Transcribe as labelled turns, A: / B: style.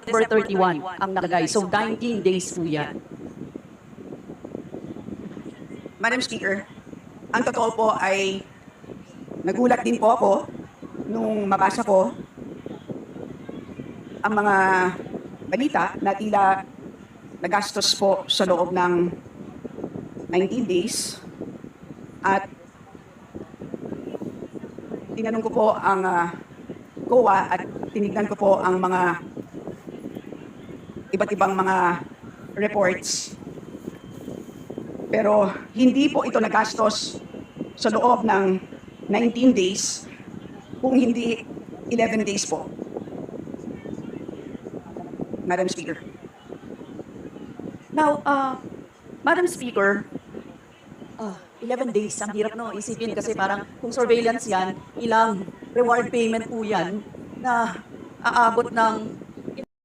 A: December 31 ang nakalagay. So 19 days po yan.
B: Madam Speaker, ang totoo po ay nagulat din po ako nung mabasa ko ang mga balita na tila nagastos po sa loob ng 19 days at tinanong ko po ang COA at tinignan ko po ang mga iba't ibang mga reports. Pero hindi po ito nagastos sa loob ng 19 days kung hindi 11 days po. Madam Speaker.
A: Now, Madam Speaker, 11 days, ang hirap no, isipin kasi parang kung surveillance yan, ilang reward payment po yan na aabot ng